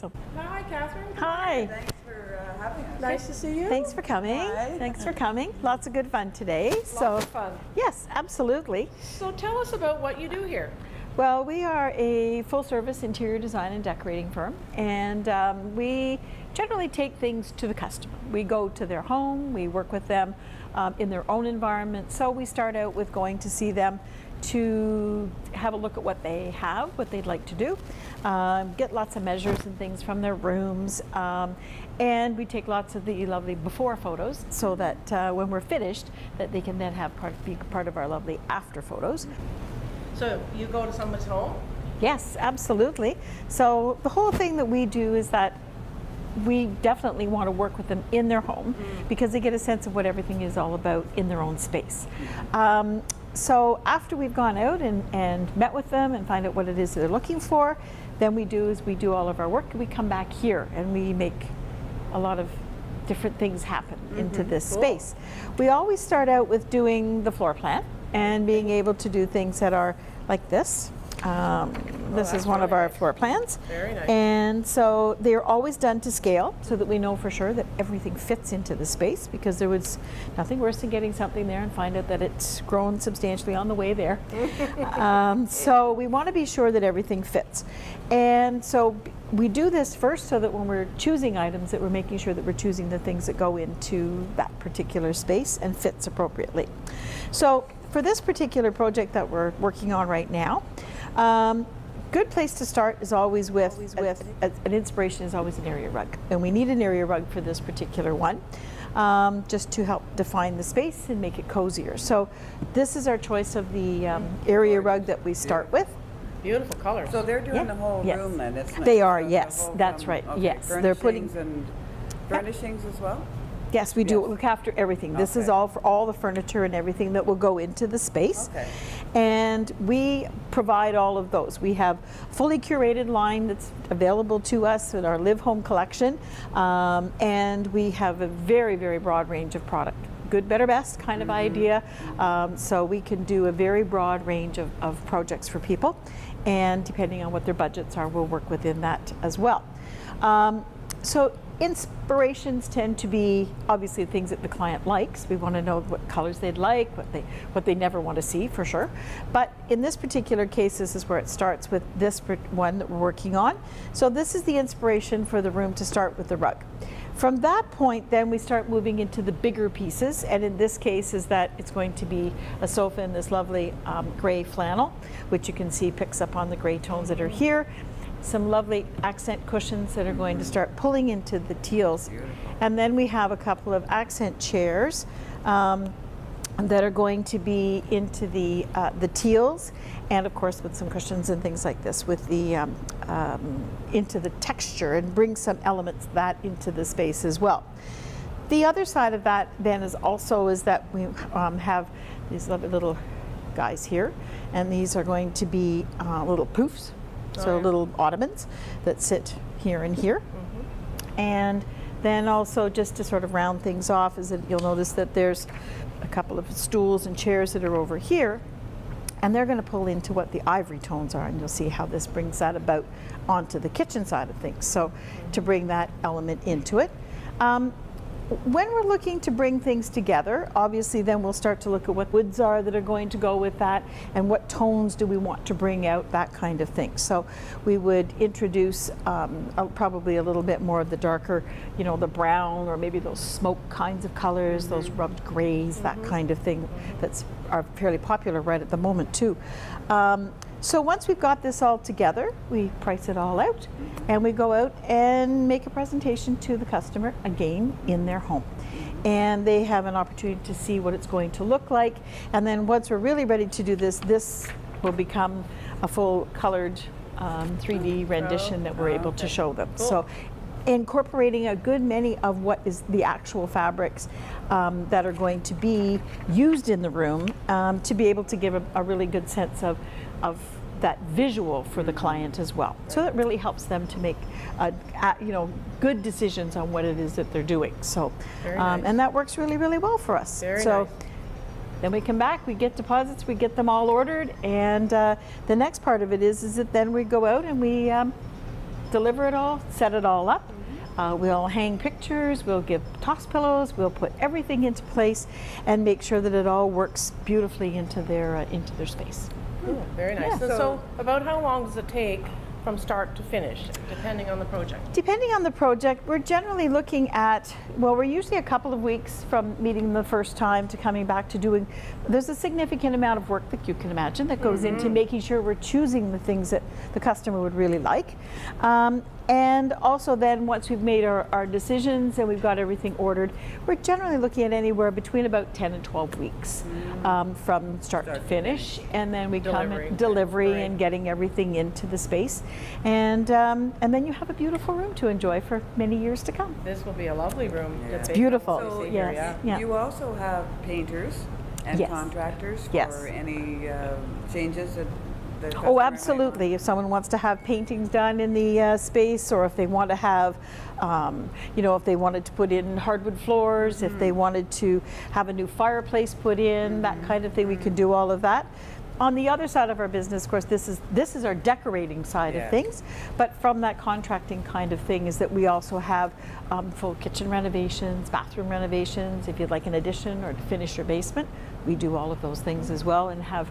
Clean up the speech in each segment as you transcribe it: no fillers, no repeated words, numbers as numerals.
So, Hi, Catherine. hi. Thanks for having us. Nice to see you. Thanks for coming. Hi. Thanks for coming. Lots of good fun today. Lots of fun. Yes, absolutely. So tell us about what you do here. Well, we are a full-service interior design and decorating firm, and we generally take things to the customer. We go to their home, we work with them in their own environment, so we start out with going to see them to have a look at what they have, what they'd like to do, get lots of measures and things from their rooms, and we take lots of the lovely before photos so that when we're finished, that they can then be part of our lovely after photos. So you go to someone's home? Yes, absolutely. So the whole thing that we do is that we definitely want to work with them in their home because they get a sense of what everything is all about in their own space. So after we've gone out and met with them and find out what it is they're looking for, then we do all of our work and we come back here and we make a lot of different things happen into this space. We always start out with doing the floor plan and being able to do things that are like this. This is one of our floor plans. Very nice. And so they're always done to scale so that we know for sure that everything fits into the space, because there was nothing worse than getting something there and find out that it's grown substantially on the way there. So we want to be sure that everything fits. And so we do this first so that when we're choosing items that we're making sure that we're choosing the things that go into that particular space and fits appropriately. So for this particular project that we're working on right now, good place to start is always with an inspiration is always an area rug, and we need an area rug for this particular one, just to help define the space and make it cozier. So this is our choice of the area rug that we start with. Beautiful colors. So they're doing the whole Yes. room then, isn't it? They are, So the yes, whole that's right, okay, yes. They're putting- furnishings and furnishings as well? Yes, we do Yes. look after everything. This is Okay. all for all the furniture and everything that will go into the space. Okay. And we provide all of those. We have fully curated line that's available to us in our Live Home collection. And we have a very, very broad range of product. Good, better, best kind of idea. So we can do a very broad range of projects for people. And depending on what their budgets are, we'll work within that as well. So inspirations tend to be obviously things that the client likes. We want to know what colors they'd like, what they never want to see for sure. But in this particular case, this is where it starts with this one that we're working on. So this is the inspiration for the room to start with the rug. From that point, then we start moving into the bigger pieces, and in this case is that it's going to be a sofa in this lovely gray flannel, which you can see picks up on the gray tones that are here. Some lovely accent cushions that are going to start pulling into the teals. And then we have a couple of accent chairs that are going to be into the teals, and of course with some cushions and things like this with the into the texture, and bring some elements of that into the space as well. The other side of that then is that we have these lovely little guys here, and these are going to be little poofs. So little ottomans that sit here and here. And then also, just to sort of round things off, is that you'll notice that there's a couple of stools and chairs that are over here, and they're going to pull into what the ivory tones are, and you'll see how this brings that about onto the kitchen side of things. So to bring that element into it. When we're looking to bring things together, obviously then we'll start to look at what woods are that are going to go with that, and what tones do we want to bring out, that kind of thing. So we would introduce probably a little bit more of the darker, the brown, or maybe those smoke kinds of colors, those rubbed grays, that kind of thing are fairly popular right at the moment too. So once we've got this all together, we price it all out, and we go out and make a presentation to the customer, again, in their home. And they have an opportunity to see what it's going to look like. And then once we're really ready to do this will become a full colored 3D rendition that we're able to show them. Cool. So incorporating a good many of what is the actual fabrics that are going to be used in the room to be able to give a really good sense of that visual for the client as well. So that really helps them to make good decisions on what it is that they're doing. So Very nice. and that works really, really well for us. Very so nice. then we come back, we get deposits, we get them all ordered, and the next part of it is that then we go out and we deliver it all, set it all up. We'll hang pictures, we'll give toss pillows, we'll put everything into place and make sure that it all works beautifully into their space. Ooh, very nice. Yeah. So about how long does it take from start to finish, depending on the project? Depending on the project, we're generally looking at, well, we're usually a couple of weeks from meeting them the first time to coming back to doing, there's a significant amount of work that you can imagine that goes into making sure we're choosing the things that the customer would really like. And also then once we've made our decisions and we've got everything ordered, we're generally looking at anywhere between about 10 and 12 weeks from start to finish. And then we come in delivery Right. and getting everything into the space. And then you have a beautiful room to enjoy for many years to come. This will be a lovely room. Yeah. It's beautiful. So, Yes. Yeah. You also have painters and Yes. contractors for Yes. any changes that the customer Oh, might absolutely. want? If someone wants to have paintings done in the space, or if they want to have, if they wanted to put in hardwood floors, if they wanted to have a new fireplace put in, that kind of thing, we could do all of that. On the other side of our business, of course, this is our decorating side of Yes. things. But from that contracting kind of thing is that we also have full kitchen renovations, bathroom renovations. If you'd like an addition or to finish your basement, we do all of those things as well, and have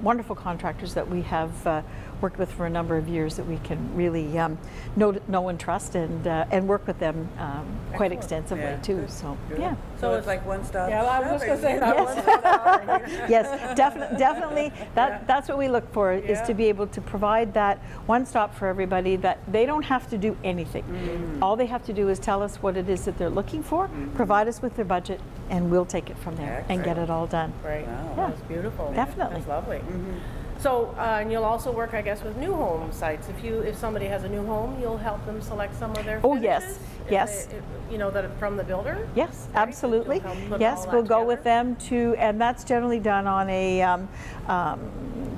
wonderful contractors that we have worked with for a number of years that we can really know and trust, and work with them quite Excellent. extensively Yeah. too. So Good. yeah. So it's like one-stop Yeah, well, I was just going to say shopping. that. Yes. Yes, definitely. That's what we look for, is Yeah. to be able to provide that one stop for everybody, that they don't have to do anything. All they have to do is tell us what it is that they're looking for, provide us with their budget, and we'll take it from there and get it all done. Right. Wow. That's beautiful. Definitely. That's lovely. So, and you'll also work, I guess, with new home sites. If somebody has a new home, you'll help them select some of their Oh, finishes? yes. If Yes. that are from the builder? Yes, Right? absolutely. You'll help put Yes, all we'll that go with together? them to, and that's generally done on a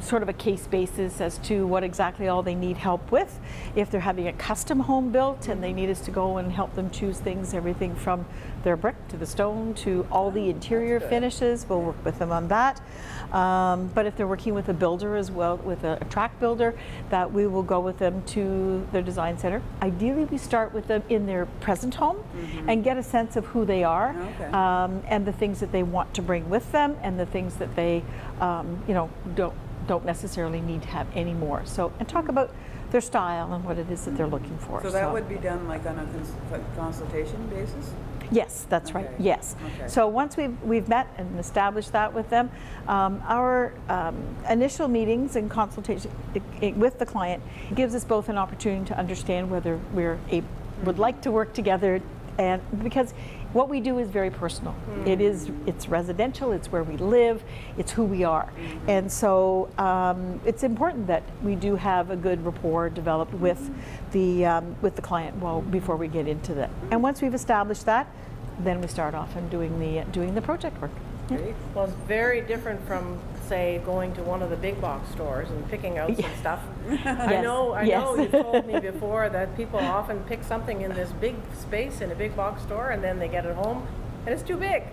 sort of a case basis as to what exactly all they need help with. If they're having a custom home built and they need us to go and help them choose things, everything from their brick to the stone to all the interior finishes, we'll work with them on that. But if they're working with a builder as well, with a track builder, that we will go with them to their design center. Ideally, we start with them in their present home and get a sense of who they are, Okay. and the things that they want to bring with them, and the things that they, don't necessarily need to have anymore. So, and talk about their style and what it is that they're looking for. So that would be done like on a consultation basis? Yes, that's right. Okay. Yes. Okay. So once we've met and established that with them, our initial meetings and consultation with the client gives us both an opportunity to understand whether would like to work together, and because what we do is very personal. It's residential. It's where we live. It's who we are, and so it's important that we do have a good rapport developed with the client before we get into that. And once we've established that, then we start off and doing the project work. Yeah. Great. Well, it's very different from, say, going to one of the big box stores and picking out some stuff. I know yes. you told me before that people often pick something in this big space in a big box store, and then they get it home and it's too big.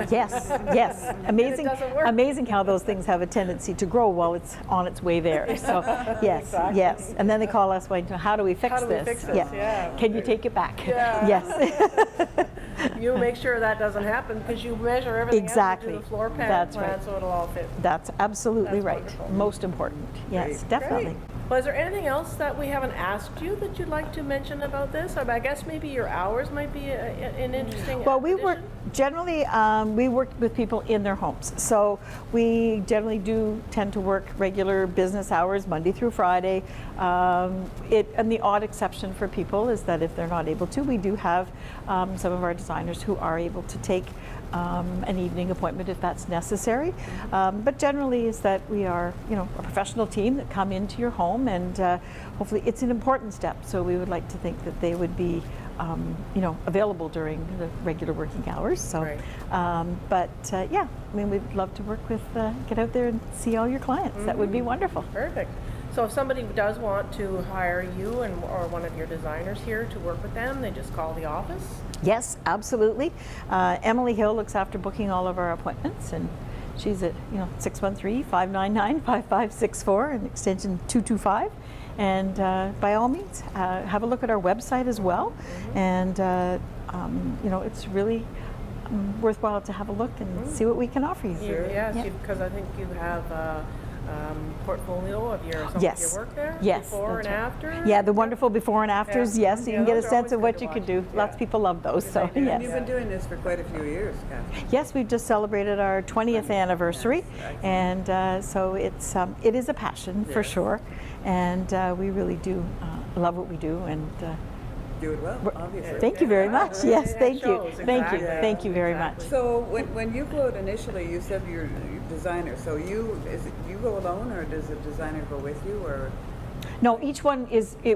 Yes, yes. Amazing, doesn't work. amazing how those things have a tendency to grow while it's on its way there. So, yes, Exactly. yes. And then they call us, well, how do we fix How do we this? fix this? Yeah. Can you take it back? Yeah. Yes. You make sure that doesn't happen because you measure everything out, Exactly. you do the floor plan, That's right. so it'll all fit. That's absolutely That's right. wonderful. Most important. Yes, Great. definitely. Great. Well, is there anything else that we haven't asked you that you'd like to mention about this? I guess maybe your hours might be an interesting Well, we work addition. generally. We work with people in their homes, so we generally do tend to work regular business hours, Monday through Friday. And the odd exception for people is that if they're not able to, we do have some of our designers who are able to take an evening appointment if that's necessary. But generally, is that we are, a professional team that come into your home, and hopefully, it's an important step. So we would like to think that they would be, available during the regular working hours. So, Right. yeah, I mean, we'd love to work with, get out there and see all your clients. That would be wonderful. Perfect. So if somebody does want to hire you or one of your designers here to work with them, they just call the office? Yes, absolutely. Emily Hill looks after booking all of our appointments, and she's at 613-599-5564 and extension 225. And by all means, have a look at our website as well. And you know, it's really worthwhile to have a look and see what we can offer you. Yes, Yeah. because I think you have a portfolio of some Yes. of your work there? Yes, Before and that's right. after? Yeah, the wonderful before and afters. Yeah. Yes, you Yeah, can get a those are sense always of good what to you could watch. do. Yeah. Lots of people love those. So they do. yes. And you've been doing this for quite a few years, Catherine. Yes, we've just celebrated our 20th anniversary, Yes, and so it is a passion for Yes. sure, and we really do love what we do. And Do it well, obviously. thank you very much. Yes, It thank you, shows, thank you, exactly. thank you very much. Exactly. So when you go out initially, you said you're a designer. So you go alone, or does a designer go with you, or? No, each one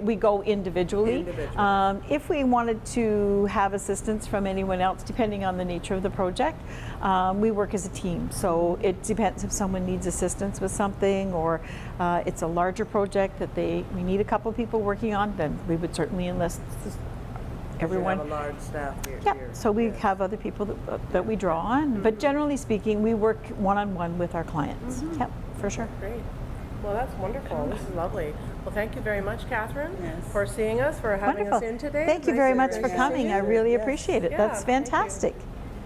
we go individually. Individually. If we wanted to have assistance from anyone else, depending on the nature of the project, we work as a team. So it depends if someone needs assistance with something, or it's a larger project that we need a couple of people working on, then we would certainly enlist everyone. You have a large staff here. Yeah, here. so we Yes. have other people that we draw on, but generally speaking, we work one-on-one with our clients. Yep, for sure. Great. Well, that's wonderful. This is lovely. Well, thank you very much, Catherine, Yes. for seeing us, for having Wonderful. us in today. Thank you Nice very to much bring for us coming. in. I really Yes. appreciate it. Yeah, That's thank you. fantastic.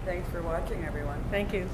Thanks for watching, everyone. Thank you.